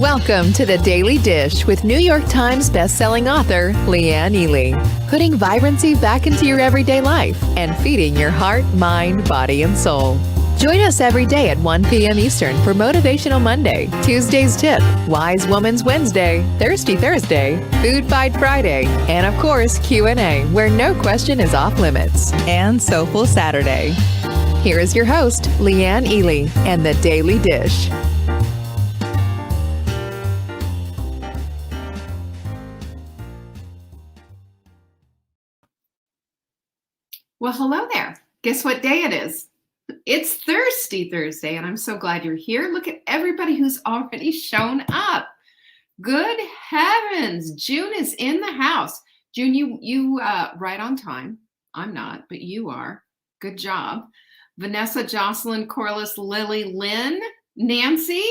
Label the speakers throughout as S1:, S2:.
S1: Welcome to the Daily Dish with New York Times bestselling author Leanne Ely. Putting vibrancy back into your everyday life and feeding your heart, mind, body, and soul. Join us every day at 1 p.m. Eastern for Motivational Monday, Tuesday's Tip, Wise Woman's Wednesday, Thirsty Thursday, Food Fight Friday, and of course Q&A, where no question is off limits, and Soulful Saturday. Here is your host, Leanne Ely, and the Daily Dish.
S2: Well, hello there. Guess what day it is? It's Thirsty Thursday, and I'm so glad you're here. Look at everybody who's already shown up. Good heavens, June is in the house. June, you right on time. I'm not, but you are. Good job. Vanessa, Jocelyn, Corliss, Lily, Lynn, Nancy,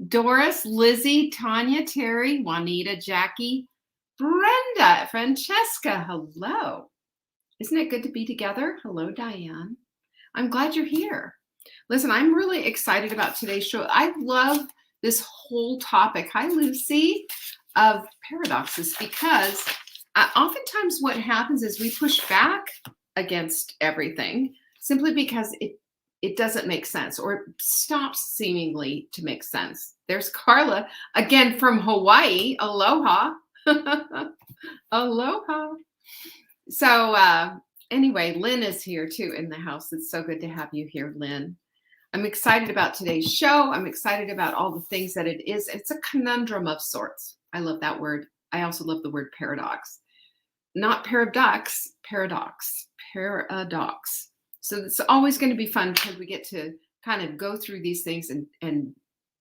S2: Doris, Lizzie, Tanya, Terry, Juanita, Jackie, Brenda, Francesca, hello. Isn't it good to be together? Hello, Diane. I'm glad you're here. Listen, I'm really excited about today's show. I love this whole topic. Hi, Lucy, of paradoxes, because oftentimes what happens is we push back against everything simply because it doesn't make sense or it stops seemingly to make sense. There's Carla, again from Hawaii. Aloha. Aloha. So anyway, Lynn is here too in the house. It's so good to have you here, Lynn. I'm excited about today's show. I'm excited about all the things that it is. It's a conundrum of sorts. I love that word. I also love the word paradox. Not paradox, paradox. So it's always going to be fun because we get to kind of go through these things and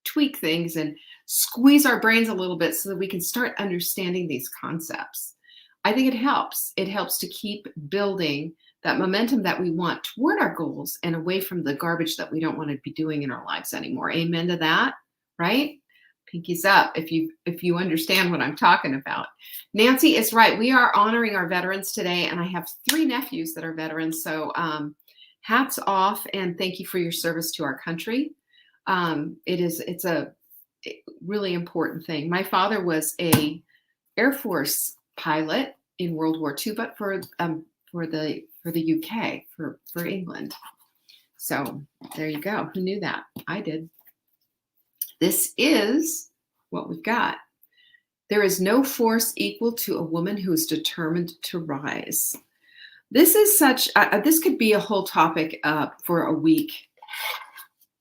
S2: tweak things and squeeze our brains a little bit so that we can start understanding these concepts. I think it helps. It helps to keep building that momentum that we want toward our goals and away from the garbage that we don't want to be doing in our lives anymore. Amen to that, right? Pinkies up if you understand what I'm talking about. Nancy is right. We are honoring our veterans today, and I have 3 nephews that are veterans. So hats off, and thank you for your service to our country. It's a really important thing. My father was a Air Force pilot in World War II, but for the UK, for England. So there you go. Who knew that? I did. This is what we've got. There is no force equal to a woman who is determined to rise. This is such. This could be a whole topic for a week.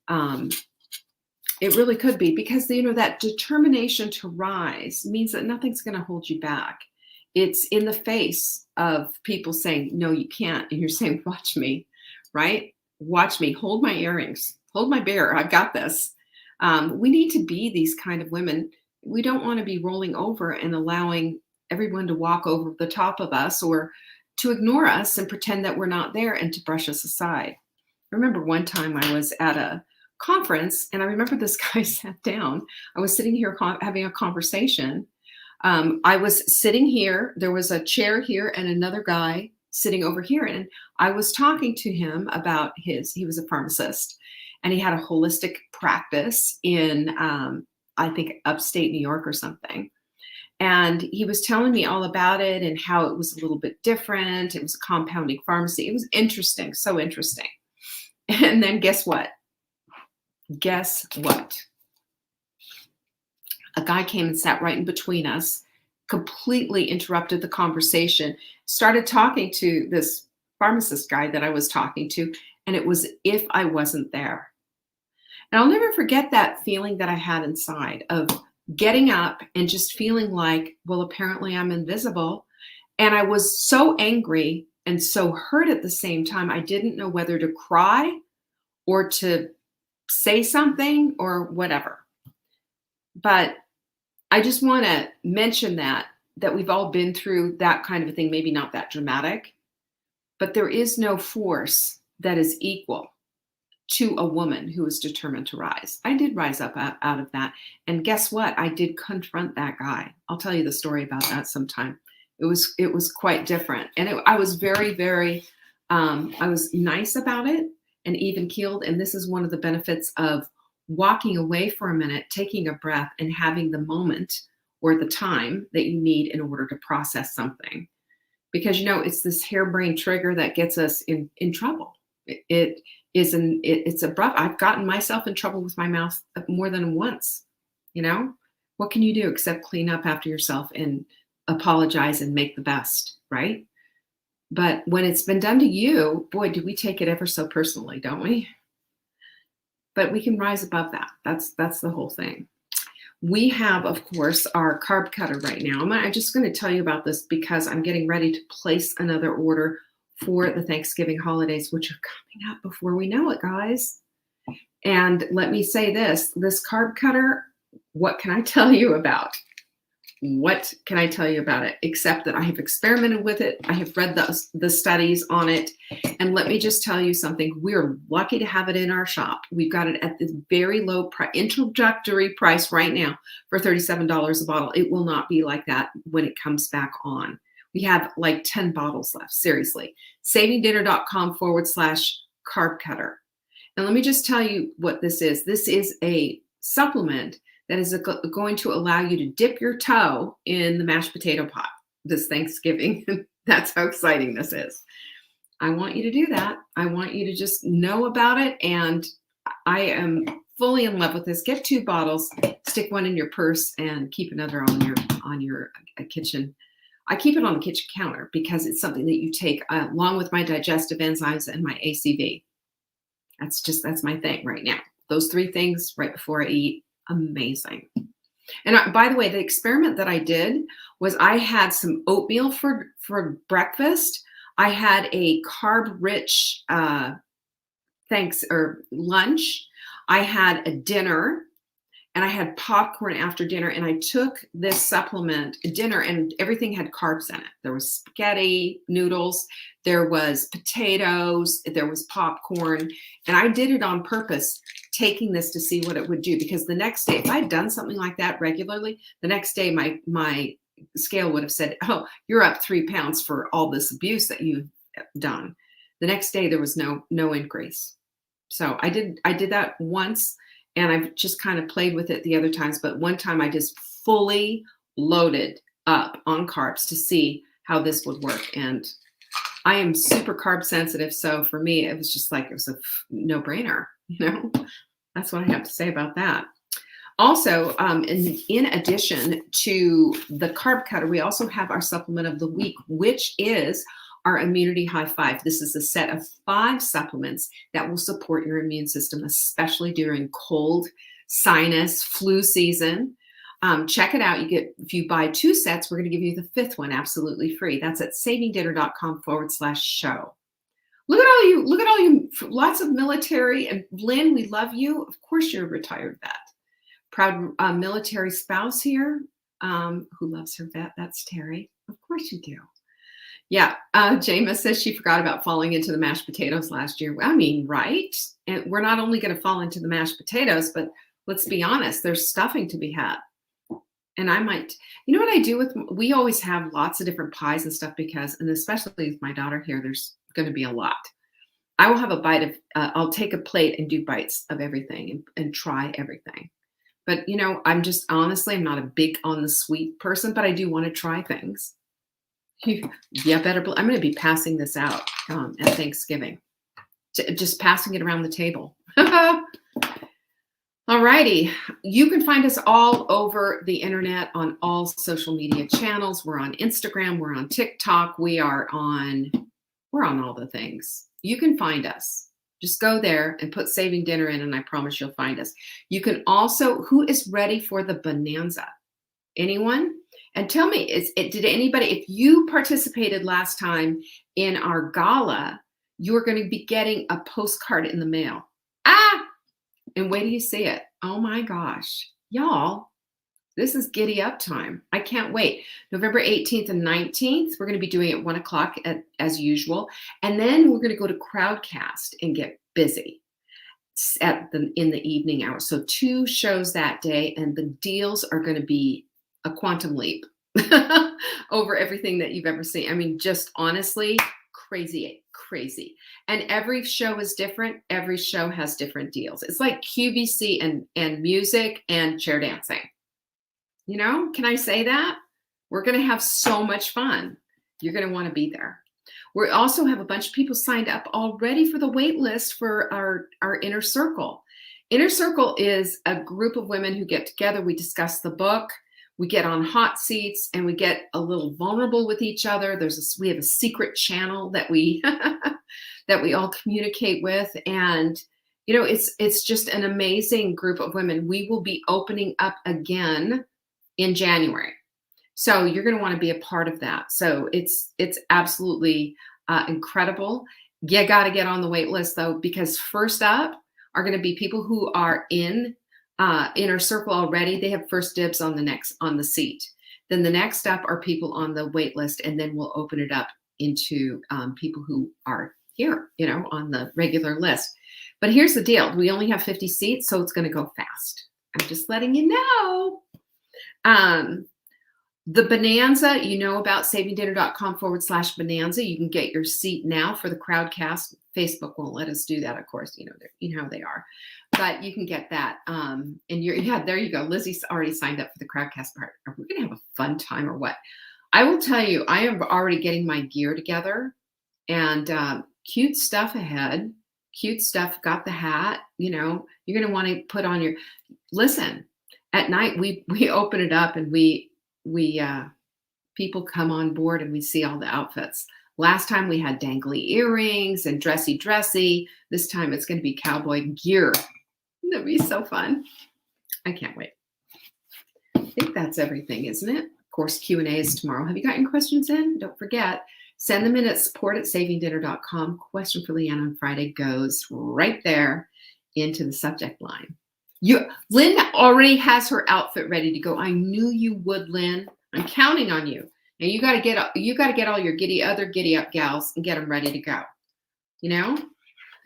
S2: It really could be, because that determination to rise means that nothing's going to hold you back. It's in the face of people saying, no, you can't. And you're saying, watch me, right? Watch me, hold my earrings, hold my bear. I've got this. We need to be these kind of women. We don't want to be rolling over and allowing everyone to walk over the top of us or to ignore us and pretend that we're not there and to brush us aside. I remember one time I was at a conference, and I remember this guy sat down. I was sitting here having a conversation. I was sitting here. There was a chair here and another guy sitting over here. And I was talking to him about he was a pharmacist, and he had a holistic practice in, I think, upstate New York or something. And he was telling me all about it and how it was a little bit different. It was a compounding pharmacy. It was interesting, so interesting. And then guess what? Guess what? A guy came and sat right in between us, completely interrupted the conversation, started talking to this pharmacist guy that I was talking to, and it was if I wasn't there. And I'll never forget that feeling that I had inside of getting up and just feeling like, well, apparently I'm invisible. And I was so angry and so hurt at the same time. I didn't know whether to cry or to say something or whatever. But I just want to mention that we've all been through that kind of a thing, maybe not that dramatic, but there is no force that is equal to a woman who is determined to rise. I did rise up out of that. And guess what? I did confront that guy. I'll tell you the story about that sometime. It was quite different. And I was very, very, I was nice about it and even keeled. And this is one of the benefits of walking away for a minute, taking a breath, and having the moment or the time that you need in order to process something. Because, it's this harebrained trigger that gets us in trouble. It's abrupt. I've gotten myself in trouble with my mouth more than once. What can you do except clean up after yourself and apologize and make the best, right? But when it's been done to you, boy, do we take it ever so personally, don't we? But we can rise above that. That's the whole thing. We have, of course, our carb cutter right now. I'm just going to tell you about this because I'm getting ready to place another order for the Thanksgiving holidays, which are coming up before we know it, guys. And let me say this carb cutter, what can I tell you about? What can I tell you about it? Except that I have experimented with it. I have read the studies on it. And let me just tell you something. We're lucky to have it in our shop. We've got it at this very low introductory price right now for $37 a bottle. It will not be like that when it comes back on. We have like 10 bottles left. Seriously. savingdinner.com/carb cutter. And let me just tell you what this is. This is a supplement that is going to allow you to dip your toe in the mashed potato pot this Thanksgiving. That's how exciting this is. I want you to do that. I want you to just know about it. And I am fully in love with this. Get 2 bottles, stick one in your purse, and keep another on your kitchen. I keep it on the kitchen counter because it's something that you take along with my digestive enzymes and my ACV. That's my thing right now. Those 3 things right before I eat. Amazing. And by the way, the experiment that I did was I had some oatmeal for breakfast. I had a carb-rich lunch. I had a dinner, and I had popcorn after dinner. And I took this supplement dinner, and everything had carbs in it. There was spaghetti, noodles, there was potatoes, there was popcorn, and I did it on purpose, taking this to see what it would do. Because the next day, if I'd done something like that regularly, the next day my scale would have said, "Oh, you're up 3 pounds for all this abuse that you've done." The next day, there was no increase. So I did that once, and I've just kind of played with it the other times. But one time I just fully loaded up on carbs to see how this would work. And I am super carb sensitive. So for me, it was just like, it was a no-brainer, That's what I have to say about that. Also, in addition to the carb cutter, we also have our supplement of the week, which is our Immunity High Five. This is a set of 5 supplements that will support your immune system, especially during cold, sinus, flu season. Check it out. If you buy 2 sets, we're going to give you the 5th one absolutely free. That's at savingdinner.com/show. Look at all you, lots of military. And Lynn, we love you. Of course, you're a retired vet. Proud military spouse here who loves her vet. That's Terry. Of course you do. Yeah. Jama says she forgot about falling into the mashed potatoes last year. I mean, right? And we're not only going to fall into the mashed potatoes, but let's be honest, there's stuffing to be had. And I might, what I do we always have lots of different pies and stuff and especially with my daughter here, there's going to be a lot. I will have a bite of, I'll take a plate and do bites of everything and try everything. But, I'm just, honestly, I'm not a big on the sweet person, but I do want to try things. Yeah, I'm going to be passing this out at Thanksgiving. Just passing it around the table. All righty. You can find us all over the internet on all social media channels. We're on Instagram. We're on TikTok. We're on all the things. You can find us. Just go there and put Saving Dinner in, and I promise you'll find us. You can also, who is ready for the bonanza? Anyone? And tell me, did anybody, if you participated last time in our gala, you're going to be getting a postcard in the mail. And wait till you see it. Oh my gosh. Y'all, this is giddy up time. I can't wait. November 18th and 19th, we're going to be doing it 1 o'clock as usual. And then we're going to go to Crowdcast and get busy in the evening hours. So 2 shows that day, and the deals are going to be a quantum leap over everything that you've ever seen. I mean, just honestly crazy, crazy. And every show is different. Every show has different deals. It's like QVC and music and chair dancing. You know, can I say that? We're going to have so much fun. You're going to want to be there. We also have a bunch of people signed up already for the wait list for our Inner Circle. Inner Circle is a group of women who get together. We discuss the book. We get on hot seats and we get a little vulnerable with each other. We have a secret channel that we that we all communicate with, and you know, it's just an amazing group of women. We will be opening up again in January. So you're going to want to be a part of that. So it's absolutely incredible. You got to get on the wait list though, because first up are going to be people who are in Inner Circle already. They have first dibs on the seat. Then the next up are people on the wait list, and then we'll open it up into people who are here, you know, on the regular list. But here's the deal: we only have 50 seats, so it's going to go fast. I'm just letting you know. The Bonanza, you know about savingdinner.com/bonanza. You can get your seat now for the Crowdcast. Facebook won't let us do that, of course. You know how they are, but you can get that. And there you go. Lizzie's already signed up for the Crowdcast part. Are we going to have a fun time or what? I will tell you, I am already getting my gear together, and cute stuff ahead. Cute stuff. Got the hat. You know, you're going to want to put on your. Listen, at night we open it up and we people come on board and we see all the outfits. Last time we had dangly earrings and dressy. This time it's going to be cowboy gear. That'd be so fun. I can't wait. I think that's everything, isn't it? Of course, Q&A is tomorrow. Have you got any questions in? Don't forget, send them in at support@savingdinner.com. Question for Leanne on Friday goes right there into the subject line. Lynn already has her outfit ready to go. I knew you would, Lynn. I'm counting on you. And you got to get all your giddy up gals and get them ready to go. You know,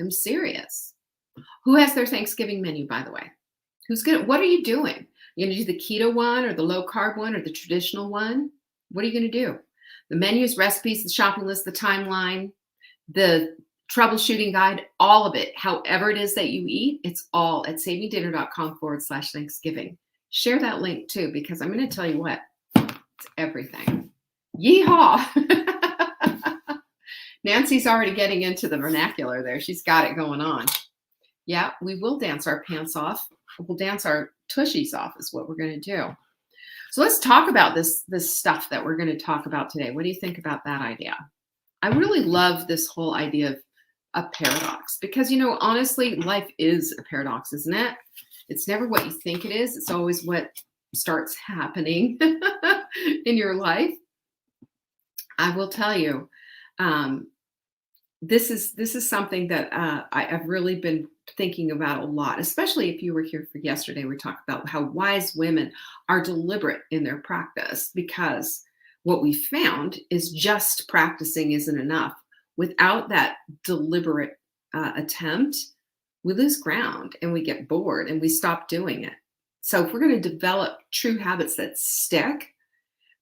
S2: I'm serious. Who has their Thanksgiving menu, by the way? What are you doing? You going to do the keto one or the low carb one or the traditional one? What are you going to do? The menus, recipes, the shopping list, the timeline, the troubleshooting guide, all of it, however it is that you eat, it's all at savingdinner.com/Thanksgiving. Share that link too, because I'm going to tell you what, it's everything. Yeehaw. Nancy's already getting into the vernacular there. She's got it going on. Yeah, we will dance our pants off. We'll dance our tushies off is what we're going to do. So let's talk about this stuff that we're going to talk about today. What do you think about that idea? I really love this whole idea of a paradox because, you know, honestly, life is a paradox, isn't it? It's never what you think it is. It's always what starts happening in your life. I will tell you, this is something that I've really been thinking about a lot, especially if you were here for yesterday. We talked about how wise women are deliberate in their practice, because what we found is just practicing isn't enough. Without that deliberate attempt, we lose ground and we get bored and we stop doing it. So if we're going to develop true habits that stick,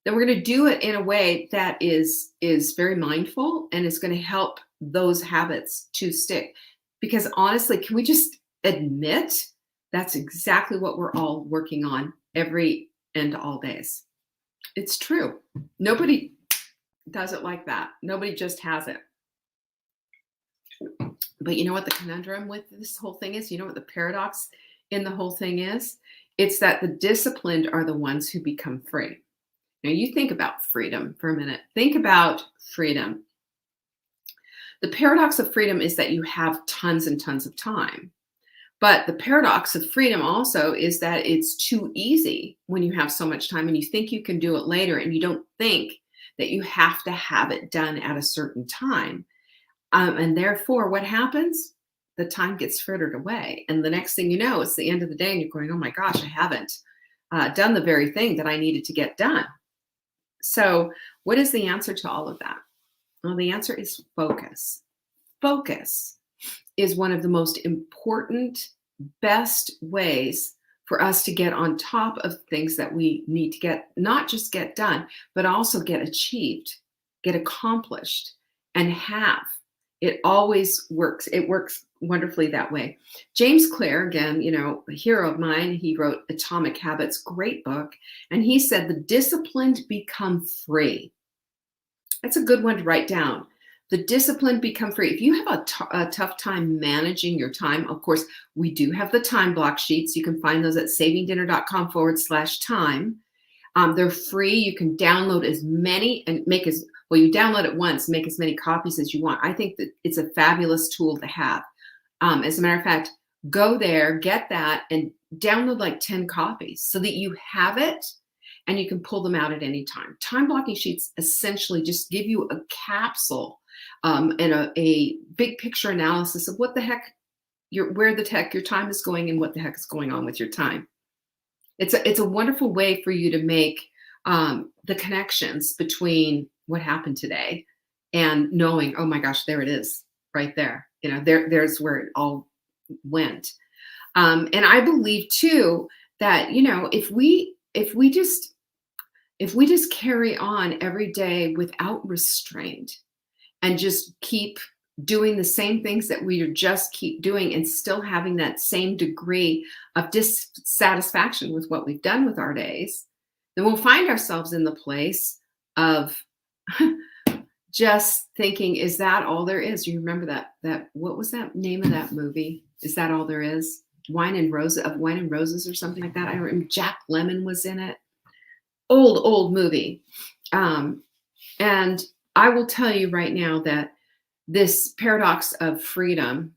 S2: then we're going to do it in a way that is very mindful and is going to help those habits to stick. Because honestly, can we just admit that's exactly what we're all working on every and all days? It's true. Nobody does it like that. Nobody just has it. But you know what the conundrum with this whole thing is? You know what the paradox in the whole thing is? It's that the disciplined are the ones who become free. Now you think about freedom for a minute. Think about freedom. The paradox of freedom is that you have tons and tons of time. But the paradox of freedom also is that it's too easy when you have so much time and you think you can do it later and you don't think that you have to have it done at a certain time. And therefore, what happens? The time gets frittered away. And the next thing you know, it's the end of the day and you're going, oh my gosh, I haven't done the very thing that I needed to get done. So what is the answer to all of that? Well, the answer is focus. Focus is one of the most important, best ways for us to get on top of things that we need to get, not just get done, but also get achieved, get accomplished. and have. It always works. It works wonderfully that way. James Clear, again, a hero of mine, he wrote Atomic Habits, great book. And he said, the disciplined become free. That's a good one to write down. The disciplined become free. If you have a tough time managing your time, of course, we do have the time block sheets. You can find those at savingdinner.com/time. They're free. You can download as many and you download it once, make as many copies as you want. I think that it's a fabulous tool to have. As a matter of fact, go there, get that, and download like 10 copies so that you have it and you can pull them out at any time. Time blocking sheets essentially just give you a capsule and a big picture analysis of what the heck where the heck your time is going and what the heck is going on with your time. It's a wonderful way for you to make the connections between what happened today and knowing, oh my gosh, there it is right there. There's where it all went. And I believe too that, if we just carry on every day without restraint and just keep doing the same things that we just keep doing and still having that same degree of dissatisfaction with what we've done with our days, then we'll find ourselves in the place of just thinking, is that all there is? You remember that what was that name of that movie? Is that all there is? Wine and Roses or something like that. I remember Jack Lemmon was in it. Old movie. And I will tell you right now that this paradox of freedom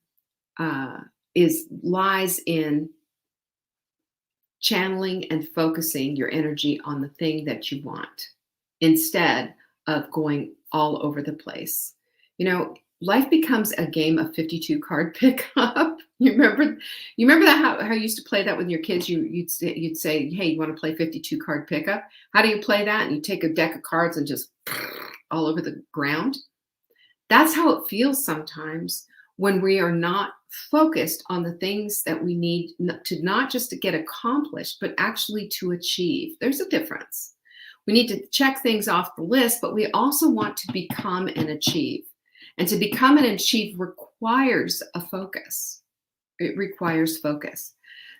S2: lies in channeling and focusing your energy on the thing that you want instead of going all over the place. Life becomes a game of 52 card pickup. You remember that how you used to play that with your kids? You'd say, hey, you want to play 52 card pickup? How do you play that? And you take a deck of cards and just all over the ground. That's how it feels sometimes when we are not focused on the things that we need to not just to get accomplished, but actually to achieve. There's a difference. We need to check things off the list, but we also want to become and achieve. And to become and achieve requires a focus. It requires focus.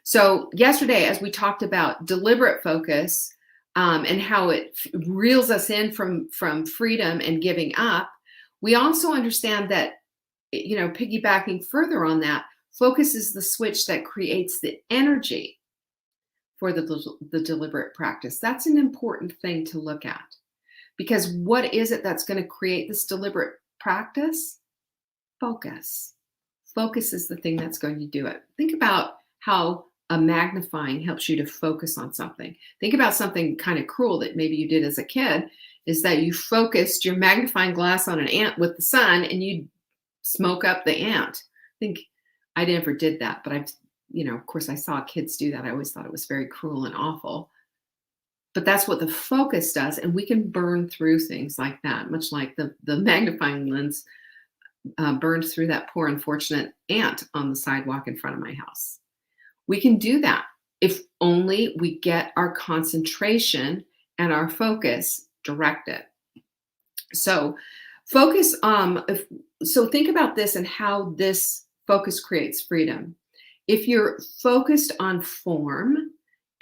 S2: So yesterday, as we talked about deliberate focus and how it reels us in from freedom and giving up, we also understand that, piggybacking further on that, focus is the switch that creates the energy for the deliberate practice. That's an important thing to look at, because what is it that's going to create this deliberate practice? Focus. Focus is the thing that's going to do it. Think about how a magnifying helps you to focus on something. Think about something kind of cruel that maybe you did as a kid, is that you focused your magnifying glass on an ant with the sun and you smoke up the ant. I think I never did that, but of course I saw kids do that. I always thought it was very cruel and awful. But that's what the focus does. And we can burn through things like that, much like the magnifying lens burned through that poor unfortunate ant on the sidewalk in front of my house. We can do that if only we get our concentration and our focus directed. So focus, so think about this and how this focus creates freedom. If you're focused on form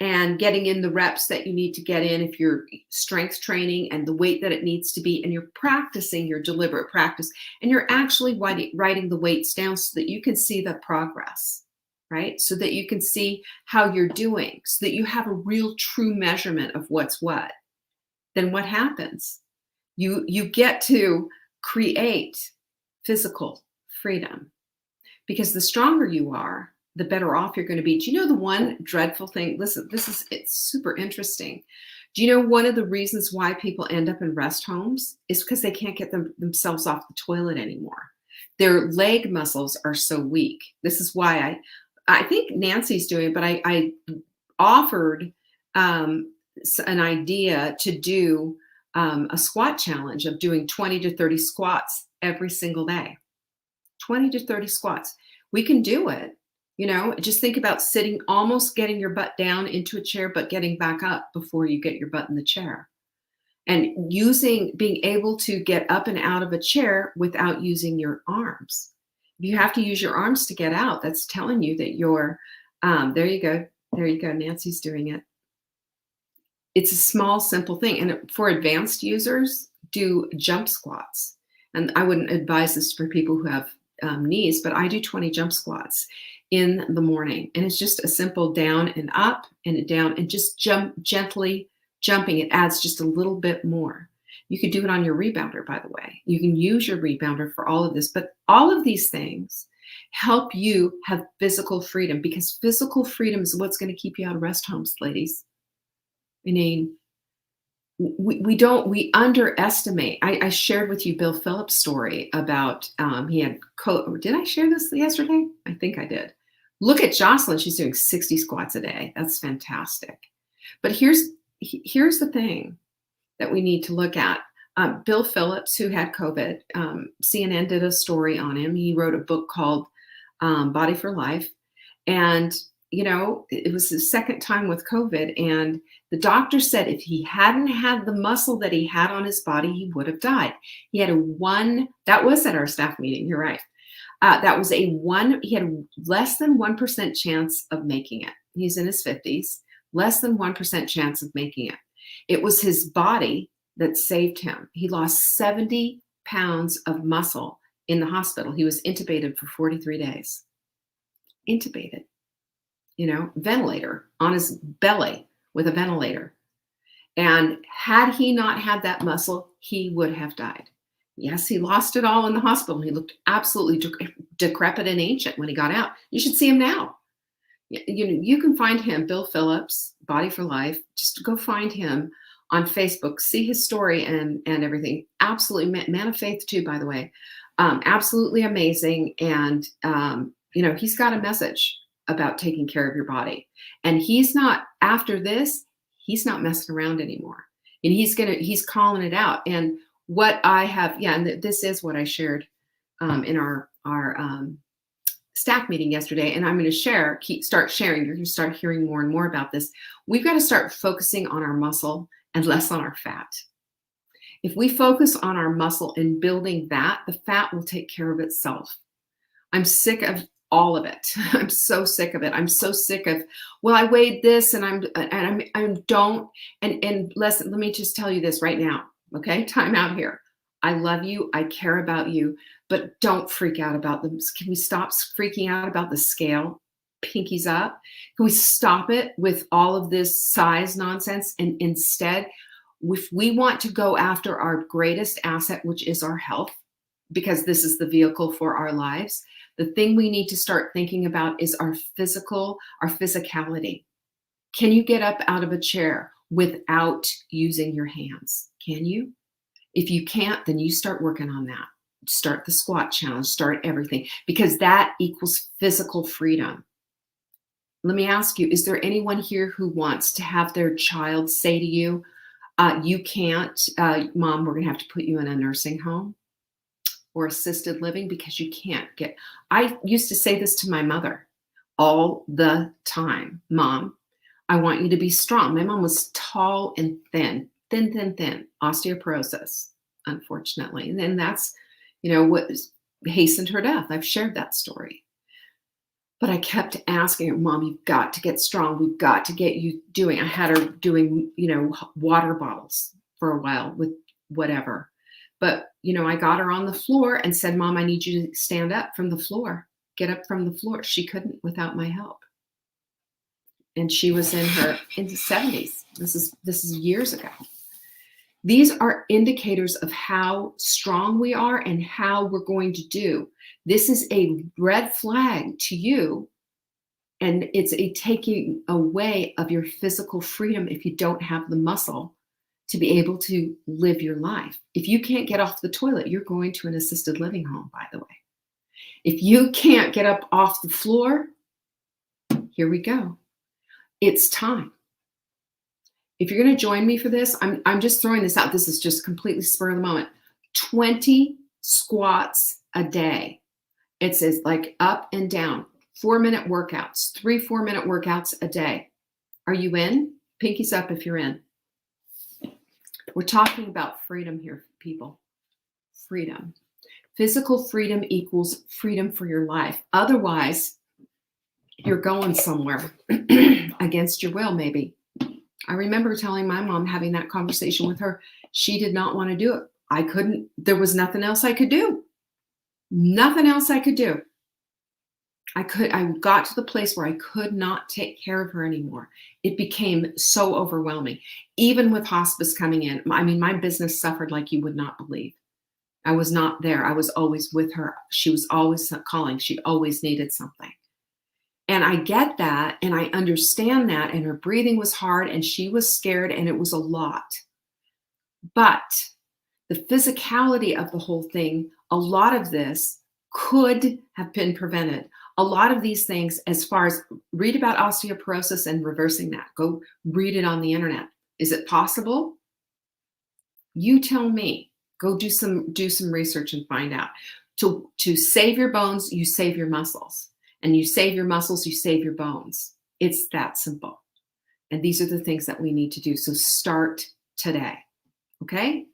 S2: and getting in the reps that you need to get in, if you're strength training and the weight that it needs to be, and you're practicing your deliberate practice, and you're actually writing the weights down so that you can see the progress, right? So that you can see how you're doing, so that you have a real true measurement of what's what. Then what happens? You get to create physical freedom, because the stronger you are, the better off you're going to be. Do you know the one dreadful thing? Listen, it's super interesting. Do you know one of the reasons why people end up in rest homes is because they can't get themselves off the toilet anymore. Their leg muscles are so weak. This is why I think Nancy's doing it, but I offered an idea to do a squat challenge of doing 20 to 30 squats every single day. 20 to 30 squats. We can do it. Just think about almost getting your butt down into a chair, but getting back up before you get your butt in the chair. and being able to get up and out of a chair without using your arms. If you have to use your arms to get out, that's telling you that you're, there you go. There you go. Nancy's doing it. It's a small, simple thing. And for advanced users, do jump squats. And I wouldn't advise this for people who have knees, but I do 20 jump squats in the morning. And it's just a simple down and up and down and just gently jumping. It adds just a little bit more. You could do it on your rebounder, by the way. You can use your rebounder for all of this, but all of these things help you have physical freedom, because physical freedom is what's going to keep you out of rest homes, ladies. I mean, we underestimate. I shared with you Bill Phillips' story about he had did I share this yesterday? I think I did. Look at Jocelyn. She's doing 60 squats a day. That's fantastic. But here's the thing that we need to look at. Bill Phillips, who had COVID, CNN did a story on him. He wrote a book called Body for Life. And it was his second time with COVID, and the doctor said if he hadn't had the muscle that he had on his body, he would have died. He had that was at our staff meeting, you're right. He had less than 1% chance of making it. He's in his 50s, less than 1% chance of making it. It was his body that saved him. He lost 70 pounds of muscle in the hospital. He was intubated for 43 days. Intubated. Ventilator on his belly with a ventilator. And had he not had that muscle, he would have died. Yes, he lost it all in the hospital. He looked absolutely decrepit and ancient when he got out. You should see him now. You can find him, Bill Phillips, Body for Life. Just go find him on Facebook, see his story and everything. Absolutely, man of faith too, by the way. Absolutely amazing. And, he's got a message about taking care of your body. And he's not, after this, he's not messing around anymore. And he's calling it out. And what I have, and this is what I shared in our staff meeting yesterday. And I'm going to start sharing. You're going to start hearing more and more about this. We've got to start focusing on our muscle and less on our fat. If we focus on our muscle and building that, the fat will take care of itself. I'm sick of all of it. I'm so sick of it. I'm so sick of, well, I weighed this and I don't. And let me just tell you this right now. Okay. Time out here. I love you. I care about you, but don't freak out about them. Can we stop freaking out about the scale? Pinkies up. Can we stop it with all of this size nonsense? And instead, if we want to go after our greatest asset, which is our health, because this is the vehicle for our lives, the thing we need to start thinking about is our physicality. Can you get up out of a chair without using your hands? Can you? If you can't, then you start working on that. Start the squat challenge, start everything, because that equals physical freedom. Let me ask you, is there anyone here who wants to have their child say to you, you can't, Mom, we're going to have to put you in a nursing home or assisted living because you can't get, I used to say this to my mother all the time. Mom, I want you to be strong. My mom was tall and thin, osteoporosis, unfortunately. And then that's, what hastened her death. I've shared that story. But I kept asking her, Mom, you've got to get strong. We've got to get you doing, I had her doing, water bottles for a while with whatever. But, I got her on the floor and said, Mom, I need you to stand up from the floor. Get up from the floor. She couldn't without my help. And she was in the 70s. This is years ago. These are indicators of how strong we are and how we're going to do. This is a red flag to you. And it's a taking away of your physical freedom if you don't have the muscle to be able to live your life. If you can't get off the toilet, you're going to an assisted living home, by the way. If you can't get up off the floor, here we go. It's time. If you're going to join me for this, I'm just throwing this out. This is just completely spur of the moment. 20 squats a day. It says like up and down, 4-minute workouts, 4-minute workouts a day. Are you in? Pinkies up if you're in. We're talking about freedom here, people. Freedom. Physical freedom equals freedom for your life. Otherwise, you're going somewhere against your will, maybe. I remember telling my mom, having that conversation with her. She did not want to do it. I couldn't, there was nothing else I could do. Nothing else I could do. I got to the place where I could not take care of her anymore. It became so overwhelming. Even with hospice coming in, I mean, my business suffered like you would not believe. I was not there. I was always with her. She was always calling. She always needed something. And I get that, and I understand that, and her breathing was hard, and she was scared, and it was a lot. But the physicality of the whole thing, a lot of this could have been prevented. A lot of these things, as far as read about osteoporosis and reversing that, go read it on the internet. Is it possible? You tell me. Go do some research and find out. To save your bones, you save your muscles. And you save your muscles, you save your bones. It's that simple. And these are the things that we need to do. So start today. Okay?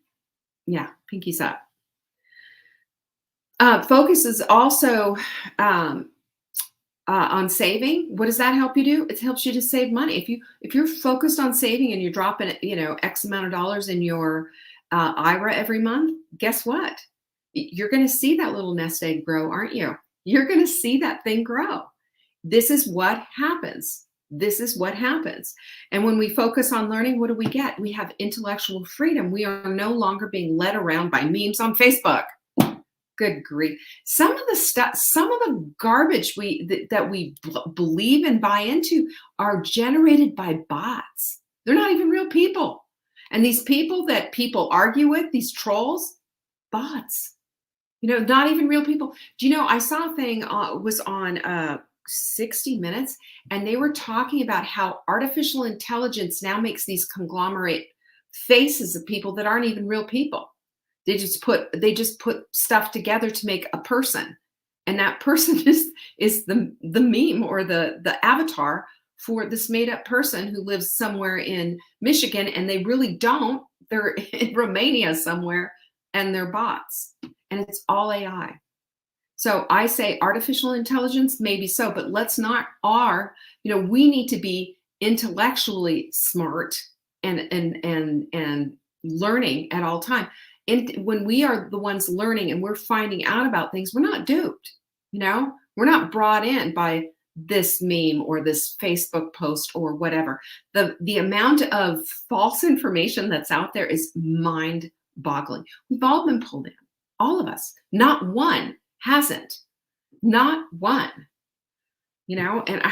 S2: Yeah, pinkies up. Focus is also on saving. What does that help you do? It helps you to save money. If you're focused on saving and you're dropping, X amount of dollars in your IRA every month, guess what? You're going to see that little nest egg grow, aren't you? You're going to see that thing grow. This is what happens. This is what happens. And when we focus on learning, what do we get? We have intellectual freedom. We are no longer being led around by memes on Facebook. Good grief. Some of the stuff, some of the garbage that we believe and buy into are generated by bots. They're not even real people. And these people that people argue with, these trolls, bots, not even real people. Do you know, I saw a thing, was on 60 Minutes, and they were talking about how artificial intelligence now makes these conglomerate faces of people that aren't even real people. They just put stuff together to make a person. And that person is the meme or the avatar for this made up person who lives somewhere in Michigan, and they really don't. They're in Romania somewhere, and they're bots, and it's all AI. So I say artificial intelligence, maybe so, but let's not we need to be intellectually smart and learning at all time. And when we are the ones learning and we're finding out about things, we're not duped. We're not brought in by this meme or this Facebook post or whatever. The amount of false information that's out there is mind-boggling. We've all been pulled in, all of us. Not one hasn't. Not one. And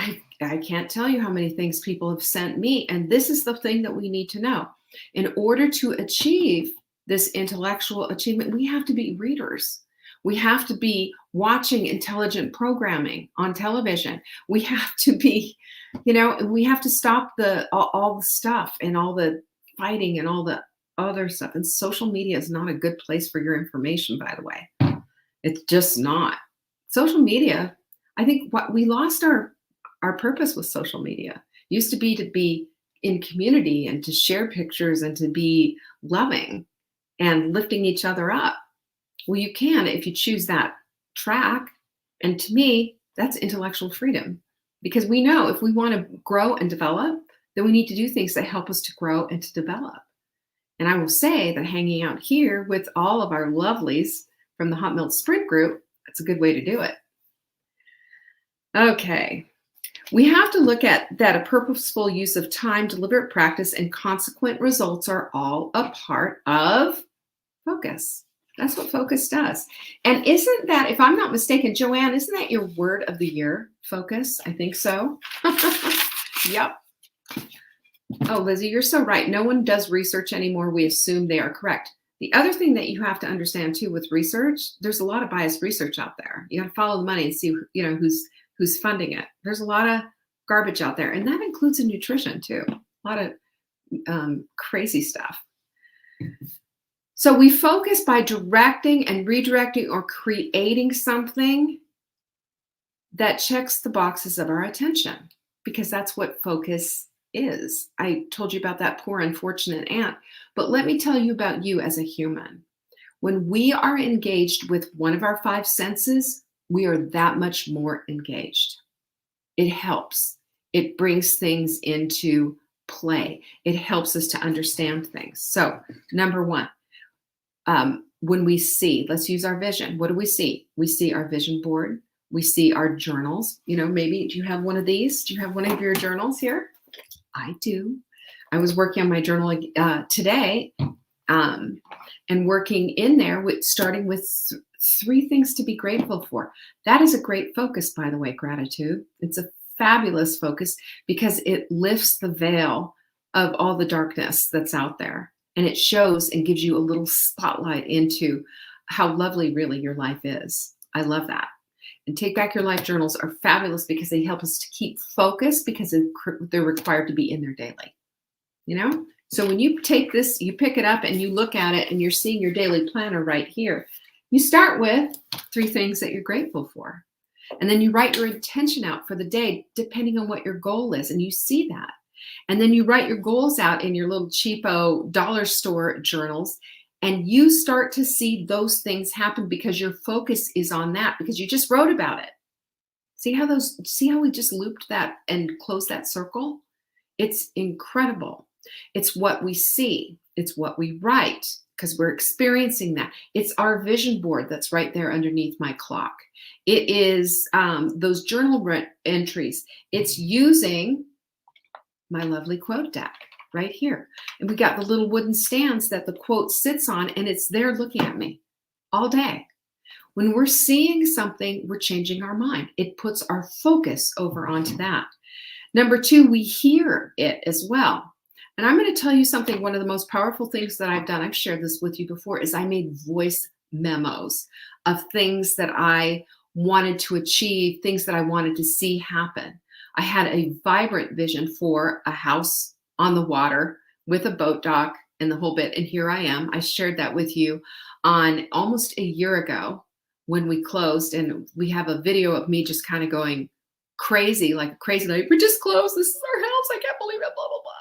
S2: I can't tell you how many things people have sent me. And this is the thing that we need to know. In order to achieve this intellectual achievement, we have to be readers. We have to be watching intelligent programming on television. We have to be, we have to stop all the stuff and all the fighting and all the other stuff. And social media is not a good place for your information, by the way. It's just not. Social media, I think we lost our purpose with social media. It used to be in community and to share pictures and to be loving and lifting each other up. Well, you can if you choose that track. And to me, that's intellectual freedom, because we know if we want to grow and develop, then we need to do things that help us to grow and to develop. And I will say that hanging out here with all of our lovelies from the Hot Milk Sprint group, that's a good way to do it. Okay. We have to look at that a purposeful use of time, deliberate practice, and consequent results are all a part of focus. That's what focus does. And isn't that, if I'm not mistaken, Joanne, isn't that your word of the year? Focus? I think so. Yep. Oh, Lizzie, you're so right. No one does research anymore. We assume they are correct. The other thing that you have to understand too with research, there's a lot of biased research out there. You got to follow the money and see, who's funding it. There's a lot of garbage out there, and that includes in nutrition too. A lot of crazy stuff. So we focus by directing and redirecting or creating something that checks the boxes of our attention, because that's what focus is. I told you about that poor unfortunate aunt, but let me tell you about you as a human. When we are engaged with one of our five senses, we are that much more engaged. It helps. It brings things into play. It helps us to understand things. So, number one, when we see, let's use our vision. What do we see? We see our vision board. We see our journals. Maybe, do you have one of these? Do you have one of your journals here? I do. I was working on my journal today, and working in there with starting with three things to be grateful for. That is a great focus, by the way, gratitude. It's a fabulous focus because it lifts the veil of all the darkness that's out there. And it shows and gives you a little spotlight into how lovely really your life is. I love that. And Take Back Your Life journals are fabulous because they help us to keep focus because they're required to be in there daily. So when you take this, you pick it up and you look at it and you're seeing your daily planner right here. You start with three things that you're grateful for. And then you write your intention out for the day, depending on what your goal is. And you see that. And then you write your goals out in your little cheapo dollar store journals. And you start to see those things happen because your focus is on that, because you just wrote about it. See how we just looped that and closed that circle? It's incredible. It's what we see. It's what we write because we're experiencing that. It's our vision board that's right there underneath my clock. It is those journal entries. It's using my lovely quote deck right here. And we got the little wooden stands that the quote sits on, and it's there looking at me all day. When we're seeing something, we're changing our mind. It puts our focus over onto that. Number two, we hear it as well. And I'm going to tell you something, one of the most powerful things that I've done, I've shared this with you before, is I made voice memos of things that I wanted to achieve, things that I wanted to see happen. I had a vibrant vision for a house on the water with a boat dock and the whole bit. And here I am. I shared that with you on almost a year ago when we closed. And we have a video of me just kind of going crazy, like we just closed. This is our house. I can't believe it, blah, blah, blah.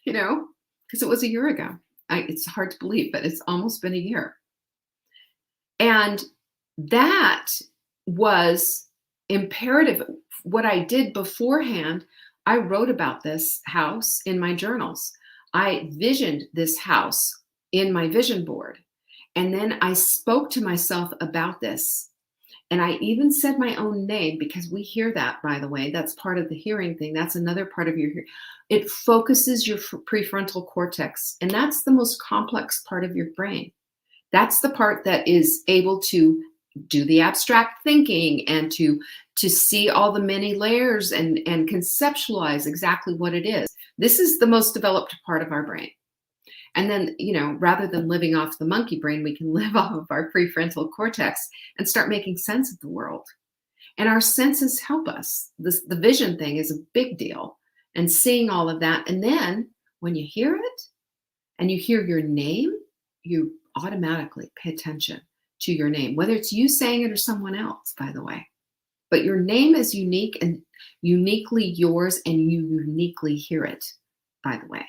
S2: Because it was a year ago. It's hard to believe, but it's almost been a year. And that was imperative. What I did beforehand, I wrote about this house in my journals. I visioned this house in my vision board. And then I spoke to myself about this. And I even said my own name, because we hear that, by the way. That's part of the hearing thing. That's another part of your hearing. It focuses your prefrontal cortex. And that's the most complex part of your brain. That's the part that is able to do the abstract thinking and to see all the many layers and conceptualize exactly what it is. This is the most developed part of our brain. And then, rather than living off the monkey brain, we can live off of our prefrontal cortex and start making sense of the world. And our senses help us. The vision thing is a big deal. And seeing all of that. And then when you hear it and you hear your name, you automatically pay attention to your name, whether it's you saying it or someone else, by the way. But your name is unique and uniquely yours, and you uniquely hear it, by the way.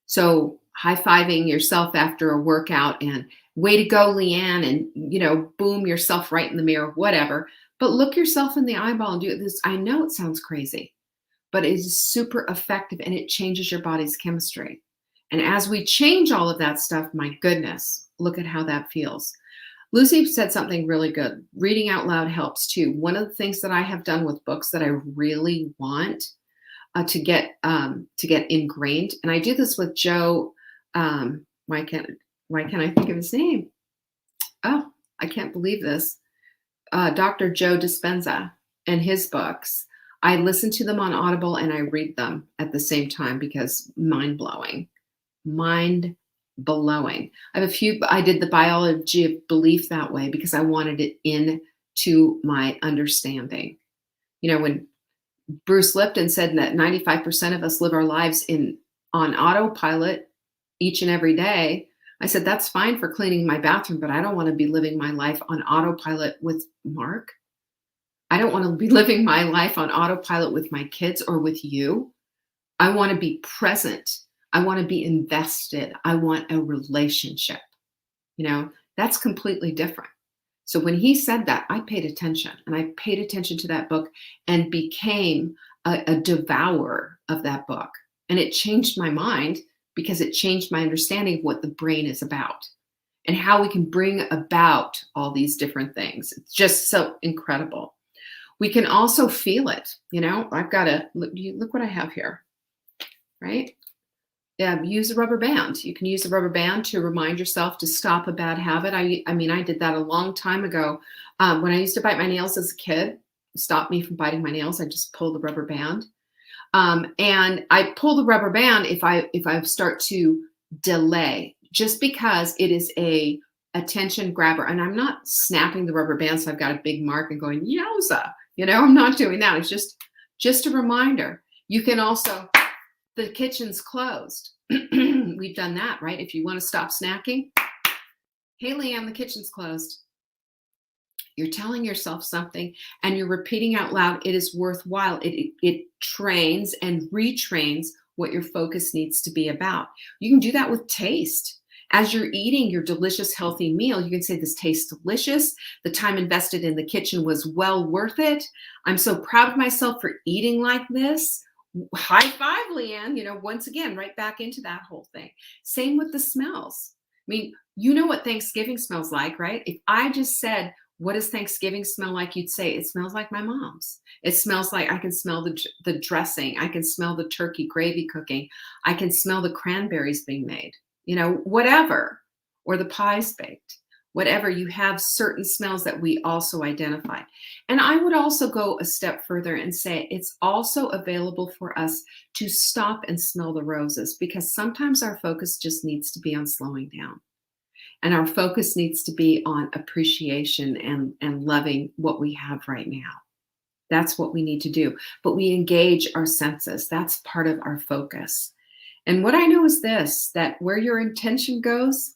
S2: So high-fiving yourself after a workout and way to go, Leanne, and, boom yourself right in the mirror, whatever. But look yourself in the eyeball and do this. I know it sounds crazy, but it is super effective and it changes your body's chemistry. And as we change all of that stuff, my goodness, look at how that feels. Lucy said something really good. Reading out loud helps too. One of the things that I have done with books that I really want to get ingrained, and I do this with Joe. Why can't I think of his name? Oh, I can't believe this. Dr. Joe Dispenza and his books. I listen to them on Audible and I read them at the same time because mind-blowing. I did the biology of belief that way because I wanted it into my understanding. When Bruce Lipton said that 95% of us live our lives on autopilot each and every day, I said, that's fine for cleaning my bathroom, but I don't want to be living my life on autopilot with Mark. I don't want to be living my life on autopilot with my kids or with you. I want to be present. I want to be invested. I want a relationship. That's completely different. So when he said that, I paid attention, and I paid attention to that book and became a devourer of that book. And it changed my mind because it changed my understanding of what the brain is about and how we can bring about all these different things. It's just so incredible. We can also feel it. I've got to look what I have here, right? Use a rubber band. You can use a rubber band to remind yourself to stop a bad habit. I mean, I did that a long time ago. When I used to bite my nails as a kid, it stopped me from biting my nails. I just pulled the rubber band. And I pull the rubber band if I start to delay, just because it is a attention grabber. And I'm not snapping the rubber band so I've got a big mark and going, yowza. I'm not doing that. It's just a reminder. You can also, the kitchen's closed. We've done that, right? If you want to stop snacking, hey, Liam, the kitchen's closed. You're telling yourself something and you're repeating out loud, it is worthwhile. It trains and retrains what your focus needs to be about. You can do that with taste. As you're eating your delicious, healthy meal, you can say, this tastes delicious. The time invested in the kitchen was well worth it. I'm so proud of myself for eating like this. High five, Leanne. Once again, right back into that whole thing. Same with the smells. I mean, you know what Thanksgiving smells like, right? If I just said, what does Thanksgiving smell like? You'd say, it smells like my mom's. It smells like, I can smell the dressing. I can smell the turkey gravy cooking. I can smell the cranberries being made, whatever, or the pies baked, whatever. You have certain smells that we also identify. And I would also go a step further and say it's also available for us to stop and smell the roses, because sometimes our focus just needs to be on slowing down. And our focus needs to be on appreciation and loving what we have right now. That's what we need to do. But we engage our senses. That's part of our focus. And what I know is this, that where your intention goes,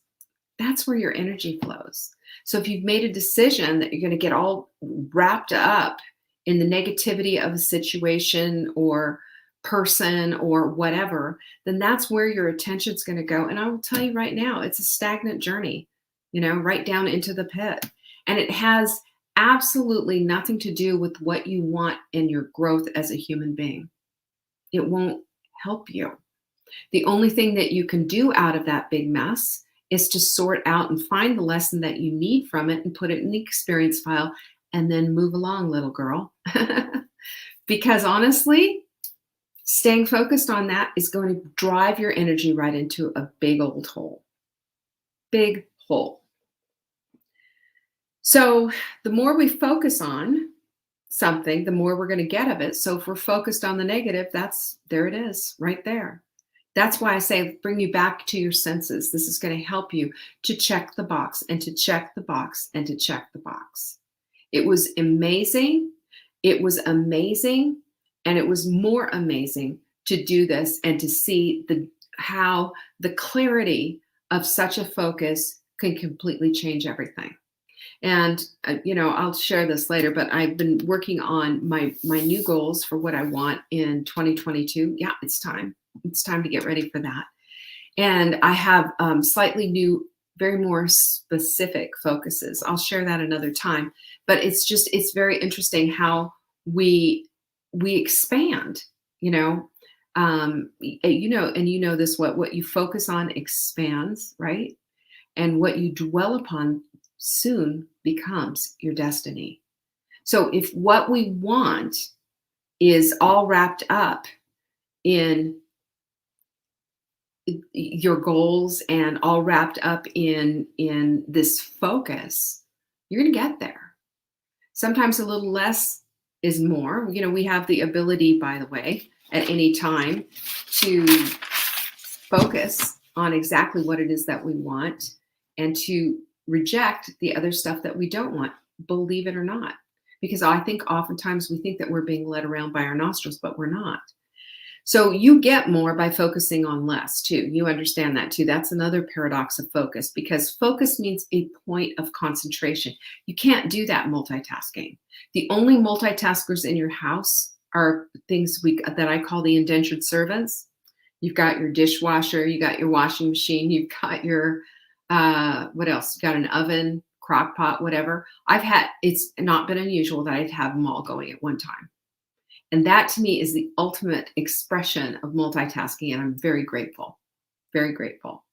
S2: that's where your energy flows. So if you've made a decision that you're going to get all wrapped up in the negativity of a situation or person or whatever, then that's where your attention's going to go. And I will tell you right now, it's a stagnant journey, right down into the pit. And it has absolutely nothing to do with what you want in your growth as a human being. It won't help you. The only thing that you can do out of that big mess is to sort out and find the lesson that you need from it and put it in the experience file and then move along, little girl. Because honestly, staying focused on that is going to drive your energy right into a big old hole. Big hole. So the more we focus on something, the more we're going to get of it. So if we're focused on the negative, there it is, right there. That's why I say bring you back to your senses. This is going to help you to check the box and to check the box and to check the box. It was amazing. It was amazing. And it was more amazing to do this and to see how the clarity of such a focus can completely change everything. And, I'll share this later, but I've been working on my new goals for what I want in 2022. Yeah, it's time. It's time to get ready for that. And I have slightly new, very more specific focuses. I'll share that another time. But it's very interesting how we expand, and this, what you focus on expands, right? And what you dwell upon soon becomes your destiny. So if what we want is all wrapped up in your goals and all wrapped up in this focus, you're going to get there. Sometimes a little less is more. We have the ability, by the way, at any time to focus on exactly what it is that we want and to reject the other stuff that we don't want, believe it or not. Because I think oftentimes we think that we're being led around by our nostrils, but we're not. So you get more by focusing on less too. You understand that too. That's another paradox of focus, because focus means a point of concentration. You can't do that multitasking. The only multitaskers in your house are things that I call the indentured servants. You've got your dishwasher, you got your washing machine, you've got your what else? You got an oven, crock pot, whatever. It's not been unusual that I'd have them all going at one time. And that to me is the ultimate expression of multitasking. And I'm very grateful, very grateful.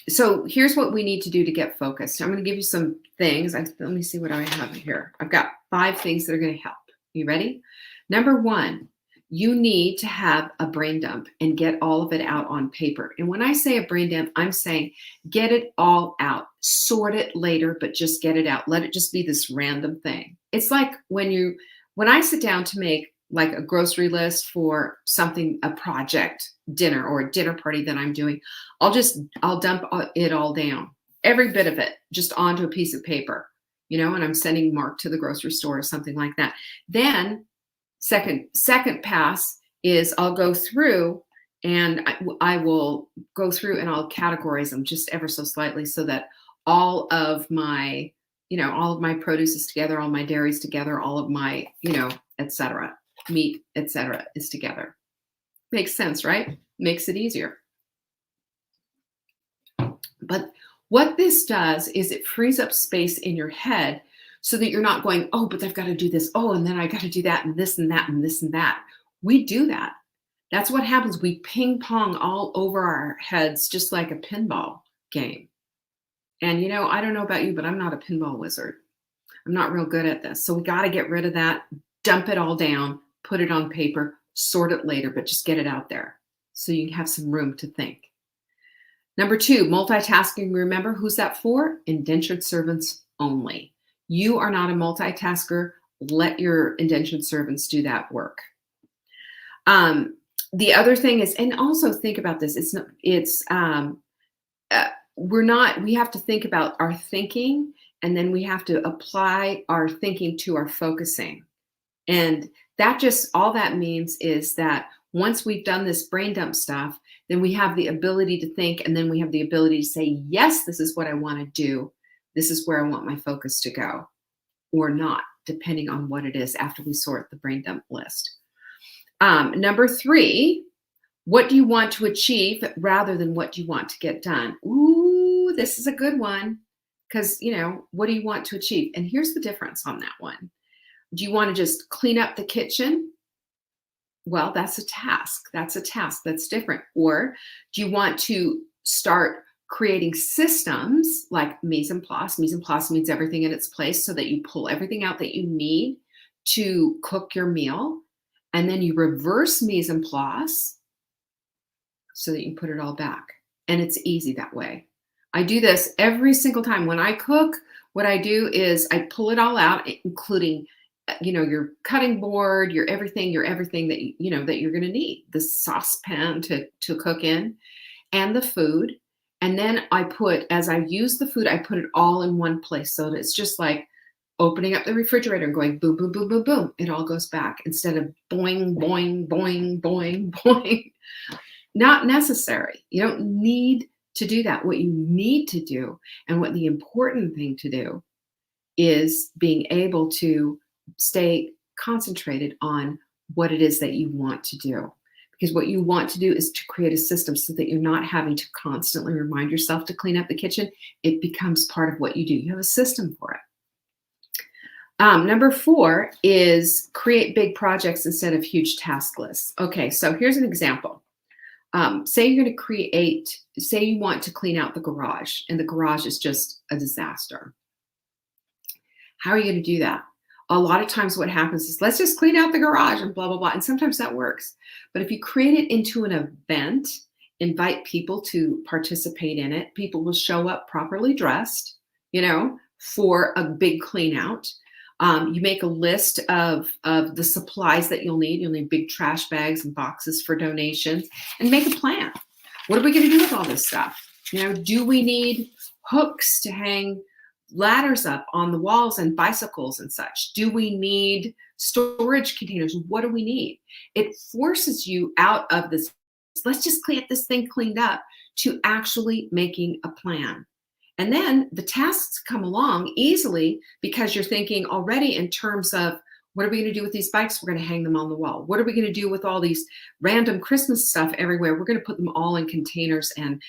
S2: So here's what we need to do to get focused. I'm going to give you some things. Let me see what I have here. I've got 5 things that are going to help. You ready? Number 1, you need to have a brain dump and get all of it out on paper. And when I say a brain dump, I'm saying get it all out. Sort it later, but just get it out. Let it just be this random thing. It's like when I sit down to make like a grocery list for something, a project, dinner or a dinner party that I'm doing, I'll dump it all down, every bit of it, just onto a piece of paper, and I'm sending Mark to the grocery store or something like that. Then second pass is I'll go through and I will go through and I'll categorize them just ever so slightly so that all of my produce is together, all my dairies together, all of my, etc., meat, etc., is together. Makes sense, right? Makes it easier. But what this does is it frees up space in your head so that you're not going, oh, but I've got to do this. Oh, and then I got to do that and this and that and this and that. We do that. That's what happens. We ping pong all over our heads, just like a pinball game. And, I don't know about you, but I'm not a pinball wizard. I'm not real good at this. So we got to get rid of that, dump it all down, put it on paper, sort it later, but just get it out there so you can have some room to think. Number 2, multitasking. Remember, who's that for? Indentured servants only. You are not a multitasker. Let your indentured servants do that work. The other thing is, and also think about this. We have to think about our thinking, and then we have to apply our thinking to our focusing. And all that means is that once we've done this brain dump stuff, then we have the ability to think, and then we have the ability to say, yes, this is what I want to do. This is where I want my focus to go, or not, depending on what it is after we sort the brain dump list. Number 3, what do you want to achieve rather than what do you want to get done? Ooh, this is a good one, because, what do you want to achieve? And here's the difference on that one. Do you want to just clean up the kitchen? Well, that's a task. That's different. Or do you want to start creating systems like mise en place? Mise en place means everything in its place so that you pull everything out that you need to cook your meal. And then you reverse mise en place so that you can put it all back. And it's easy that way. I do this every single time. When I cook, what I do is I pull it all out, including your cutting board, your everything that that you're going to need, the saucepan to cook in, and the food. And then as I use the food, I put it all in one place. So that it's just like opening up the refrigerator and going boom, boom, boom, boom, boom. It all goes back instead of boing, boing, boing, boing, boing. Not necessary. You don't need to do that. What you need to do, and what the important thing to do, is being able to stay concentrated on what it is that you want to do. Because what you want to do is to create a system so that you're not having to constantly remind yourself to clean up the kitchen. It becomes part of what you do. You have a system for it. Number 4 is create big projects instead of huge task lists. Okay, so here's an example. Say you're going to say you want to clean out the garage, and the garage is just a disaster. How are you going to do that? A lot of times what happens is, let's just clean out the garage and blah, blah, blah. And sometimes that works. But if you create it into an event, invite people to participate in it, people will show up properly dressed, for a big clean out. You make a list of the supplies that you'll need. You'll need big trash bags and boxes for donations, and make a plan. What are we going to do with all this stuff? Do we need hooks to hang ladders up on the walls and bicycles and such? Do we need storage containers? What do we need? It forces you out of this, let's just get this thing cleaned up, to actually making a plan. And then the tasks come along easily because you're thinking already in terms of What are we going to do with these bikes? We're going to hang them on the wall. What are we going to do with all these random Christmas stuff everywhere? We're going to put them all in containers and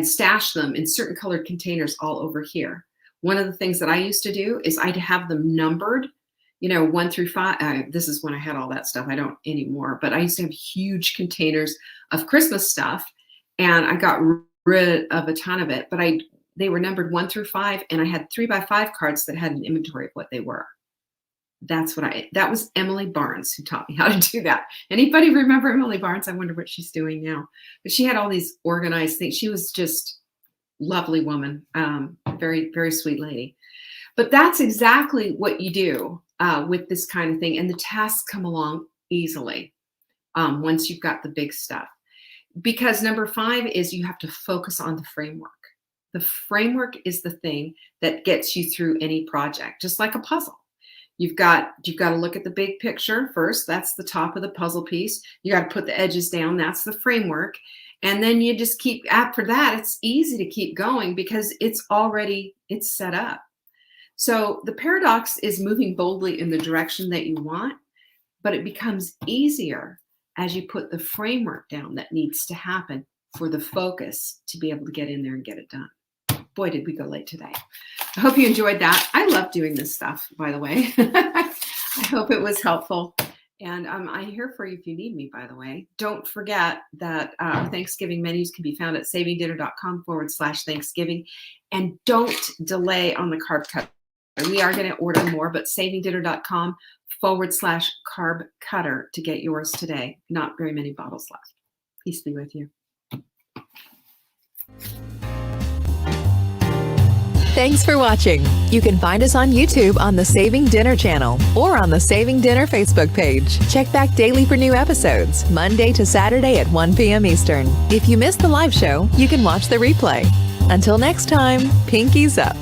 S2: stash them in certain colored containers all over here. One of the things that I used to do is I'd have them numbered, 1 through 5. This is when I had all that stuff. I don't anymore, but I used to have huge containers of Christmas stuff, and I got rid of a ton of it, but they were numbered 1 through 5, and I had 3x5 cards that had an inventory of what they were. That was Emily Barnes who taught me how to do that. Anybody remember Emily Barnes? I wonder what she's doing now. But she had all these organized things. She was just lovely woman, very, very sweet lady. But that's exactly what you do with this kind of thing. And the tasks come along easily once you've got the big stuff. Because number 5 is you have to focus on the framework. The framework is the thing that gets you through any project, just like a puzzle. You've got to look at the big picture first. That's the top of the puzzle piece. You got to put the edges down. That's the framework. And then you just keep, after that, it's easy to keep going because it's set up. So the paradox is moving boldly in the direction that you want, but it becomes easier as you put the framework down that needs to happen for the focus to be able to get in there and get it done. Boy, did we go late today. I hope you enjoyed that. I love doing this stuff, by the way. I hope it was helpful. And I'm here for you if you need me, by the way. Don't forget that our Thanksgiving menus can be found at savingdinner.com/Thanksgiving. And don't delay on the carb cutter. We are going to order more, but savingdinner.com/carb cutter to get yours today. Not very many bottles left. Peace be with you.
S1: Thanks for watching. You can find us on YouTube on the Saving Dinner channel or on the Saving Dinner Facebook page. Check back daily for new episodes, Monday to Saturday at 1 p.m. Eastern. If you missed the live show, you can watch the replay. Until next time, pinkies up.